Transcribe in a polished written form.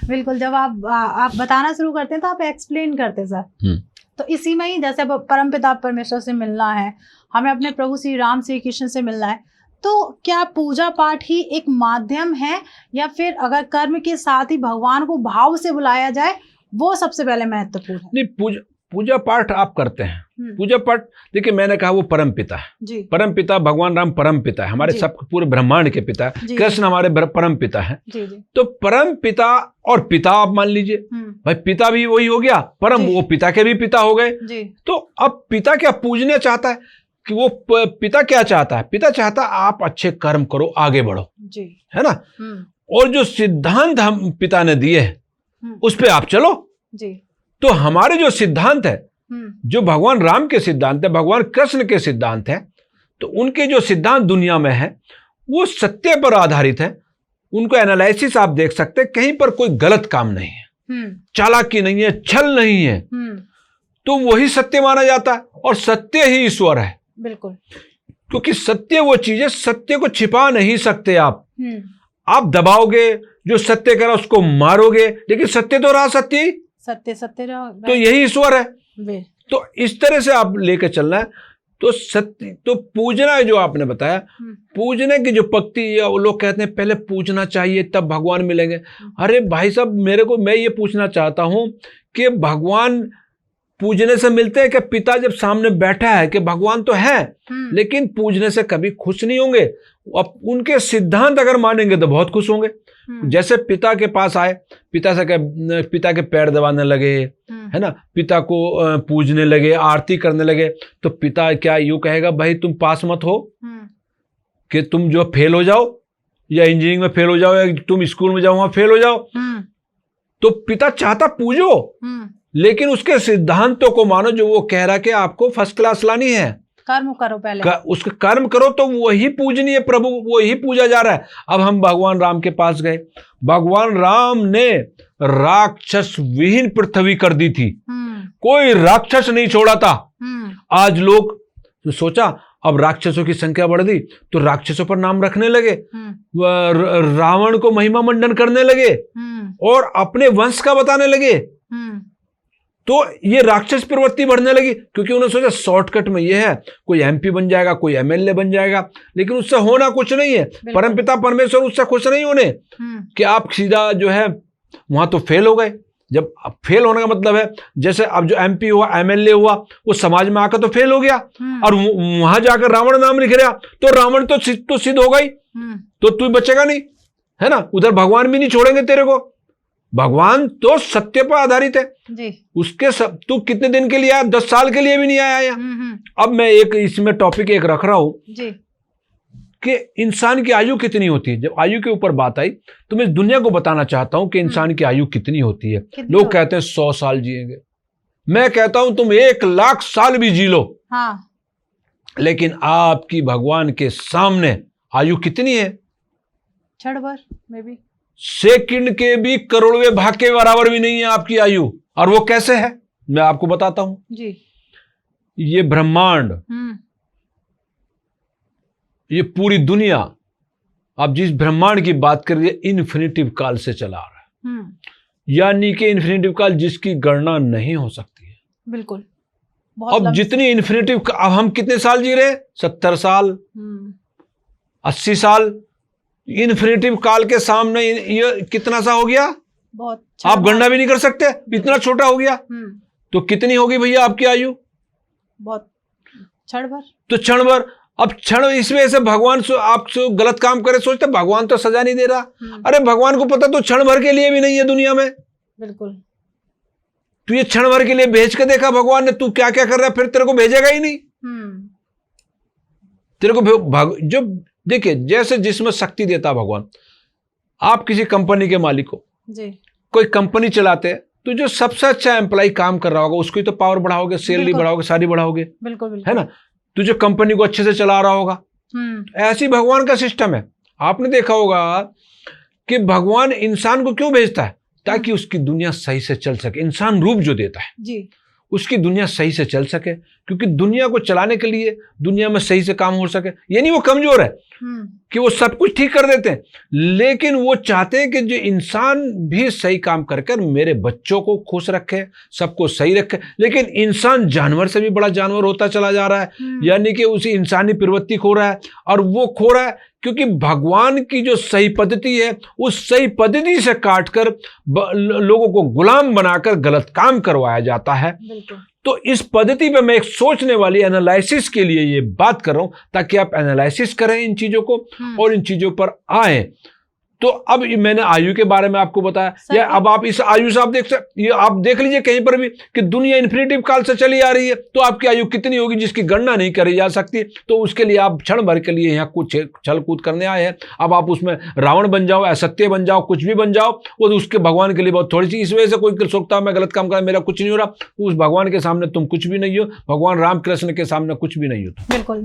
बिल्कुल, जब आप बताना शुरू करते हैं तो आप एक्सप्लेन करते हैं सर। तो इसी में ही जैसे अब परमपिता परमेश्वर से मिलना है, हमें अपने प्रभु श्री राम श्री कृष्ण से मिलना है, तो क्या पूजा पाठ ही एक माध्यम है या फिर अगर कर्म के साथ ही भगवान को भाव से बुलाया जाए वो सबसे पहले महत्वपूर्ण है? नहीं, पूजा पाठ आप करते हैं। पूजा पाठ देखिए, मैंने कहा वो परम पिता है। परम पिता भगवान राम परम पिता है, हमारे सब पूरे ब्रह्मांड के पिता है। कृष्ण हमारे परम पिता है। तो परम पिता और पिता आप मान लीजिए, भाई पिता भी वही हो गया, परम वो पिता के भी पिता हो गए। तो अब पिता क्या पूजने चाहता है कि वो पिता क्या चाहता है? पिता चाहता है आप अच्छे कर्म करो, आगे बढ़ो, है ना। और जो सिद्धांत हम पिता ने दिए हैं उस पे आप चलो। तो हमारे जो सिद्धांत है, जो भगवान राम के सिद्धांत है, भगवान कृष्ण के सिद्धांत है, तो उनके जो सिद्धांत दुनिया में है वो सत्य पर आधारित है। उनको एनालिसिस आप देख सकते हैं, कहीं पर कोई गलत काम नहीं है, चालाकी नहीं है, छल नहीं है, तो वही सत्य माना जाता है। और सत्य ही ईश्वर है। बिल्कुल, क्योंकि सत्य वो चीज है, सत्य को छिपा नहीं सकते आप दबाओगे, जो सत्य करा उसको मारोगे, लेकिन सत्य तो रहा, सत्य तो यही ईश्वर है। तो इस तरह से आप लेकर चलना है। तो सत्य तो पूजना है, जो आपने बताया, पूजने की जो पक्ति है, वो लोग कहते हैं पहले पूजना चाहिए तब भगवान मिलेंगे। अरे भाई साहब, मैं ये पूछना चाहता हूं कि भगवान पूजने से मिलते हैं? कि पिता जब सामने बैठा है कि भगवान तो है, लेकिन पूजने से कभी खुश नहीं होंगे। अब उनके सिद्धांत अगर मानेंगे तो बहुत खुश होंगे। जैसे पिता के पास आए, पिता के पैर दबाने लगे, है ना, पिता को पूजने लगे, आरती करने लगे, तो पिता क्या यूं कहेगा, भाई तुम पास मत हो, कि तुम जो फेल हो जाओ, या इंजीनियरिंग में फेल हो जाओ, या तुम स्कूल में जाओ वहां फेल हो जाओ। तो पिता चाहता पूजो, लेकिन उसके सिद्धांतों को मानो, जो वो कह रहा कि आपको फर्स्ट क्लास लानी है, कर्म करो पहले, उसका कर्म करो, तो वही पूजनीय प्रभु, वही पूजा जा रहा है। अब हम भगवान राम के पास गए, भगवान राम ने राक्षस विहीन पृथ्वी कर दी थी, कोई राक्षस नहीं छोड़ा था। आज लोग तो सोचा अब राक्षसों की संख्या बढ़ गई, तो राक्षसों पर नाम रखने लगे, रावण को महिमा मंडन करने लगे, और अपने वंश का बताने लगे। तो ये राक्षस प्रवृत्ति बढ़ने लगी, क्योंकि उन्होंने सोचा शॉर्टकट में ये है, कोई एमपी बन जाएगा, कोई एमएलए बन जाएगा, लेकिन उससे होना कुछ नहीं है। परमपिता परमेश्वर उससे खुश नहीं होने कि आप सीधा जो है वहां तो फेल हो गए। जब फेल होने का मतलब है, जैसे अब जो एमपी हुआ, एमएलए हुआ, वो समाज में आकर तो फेल हो गया, और वहां जाकर रावण नाम लिख रहा, तो रावण तो सिद्ध हो गई, तो तू बचेगा नहीं, है ना। उधर भगवान भी नहीं छोड़ेंगे तेरे को। भगवान तो सत्य पर आधारित है जी। उसके सब, तू कितने दिन के लिए आया? 10 साल के लिए भी नहीं आया यहाँ। अब मैं एक इसमें टॉपिक एक रख रहा हूं कि इंसान की आयु कितनी होती है। जब आयु के ऊपर बात आई तो मैं दुनिया को बताना चाहता हूं कि इंसान की आयु कितनी होती है। लोग कहते हैं 100 साल जिएंगे, मैं कहता हूं तुम 1,00,000 साल भी जी लो, हाँ। लेकिन आपकी भगवान के सामने आयु कितनी है? क्षण भर में भी, सेकंड के भी करोड़वें भाग के बराबर भी नहीं है आपकी आयु। और वो कैसे है मैं आपको बताता हूं जी। ये ब्रह्मांड, ये पूरी दुनिया, आप जिस ब्रह्मांड की बात कर रही है, इन्फिनिटिव काल से चला आ रहा है, यानी कि इन्फिनिटिव काल जिसकी गणना नहीं हो सकती है। बिल्कुल। अब जितनी इन्फिनिटिव, अब हम कितने साल जी रहे? 70 साल, 80 साल। इन्फिनिटिव काल के सामने ये कितना सा हो गया? बहुत, आप गणना भी नहीं कर सकते, इतना छोटा हो गया। तो कितनी होगी भैया आपकी आयु? बहुत, क्षण भर। तो क्षण भर। अब क्षण, इसमें ऐसे भगवान आप गलत काम करे सोचते भगवान तो सजा नहीं दे रहा। अरे भगवान को पता तो क्षण भर के लिए भी नहीं है दुनिया में। बिल्कुल। तू ये क्षण भर के लिए भेज के देखा भगवान ने, तू क्या क्या कर रहा है, फिर तेरे को भेजेगा ही नहीं। तेरे को जो देखिए, जैसे जिसमें शक्ति देता भगवान। आप किसी कंपनी के मालिक हो जी, कोई कंपनी चलाते हैं, तो जो सबसे अच्छा एम्प्लॉय काम कर रहा होगा उसको ही तो पावर बढ़ाओगे, सैलरी बढ़ाओगे, सारी बढ़ाओगे। बिल्कुल। है ना। तो जो कंपनी को अच्छे से चला रहा होगा, ऐसी भगवान का सिस्टम है। आपने देखा होगा कि भगवान इंसान को क्यों भेजता है? ताकि उसकी दुनिया सही से चल सके। इंसान रूप जो देता है जी, उसकी दुनिया सही से चल सके, क्योंकि दुनिया को चलाने के लिए दुनिया में सही से काम हो सके। ये नहीं वो कमजोर है कि वो सब कुछ ठीक कर देते हैं, लेकिन वो चाहते हैं कि जो इंसान भी सही काम करके मेरे बच्चों को खुश रखे, सबको सही रखे। लेकिन इंसान जानवर से भी बड़ा जानवर होता चला जा रहा है, यानी कि उसी इंसानी प्रवृत्ति खो रहा है। और वो खो रहा है क्योंकि भगवान की जो सही पद्धति है, उस सही पद्धति से काटकर लोगों को गुलाम बनाकर गलत काम करवाया जाता है। तो इस पद्धति पे मैं एक सोचने वाली एनालिसिस के लिए ये बात कर रहा हूं, ताकि आप एनालिसिस करें इन चीजों को और इन चीजों पर आए। तो अब मैंने आयु के बारे में आपको बताया, या अब आप इस आयु से आप देख सकते, ये आप देख लीजिए कहीं पर भी कि दुनिया इन्फिनिटिव काल से चली आ रही है, तो आपकी आयु कितनी होगी जिसकी गणना नहीं करी जा सकती। तो उसके लिए आप क्षण भर के लिए यहाँ कुछ छल कूद करने आए हैं। अब आप उसमें रावण बन जाओ, असत्य बन जाओ, कुछ भी बन जाओ, वो उसके भगवान के लिए बहुत थोड़ी सी। इस वजह से कोई सोचता मैं गलत काम कर, मेरा कुछ नहीं हो रहा, उस भगवान के सामने तुम कुछ भी नहीं हो, भगवान राम कृष्ण के सामने कुछ भी नहीं हो। बिल्कुल।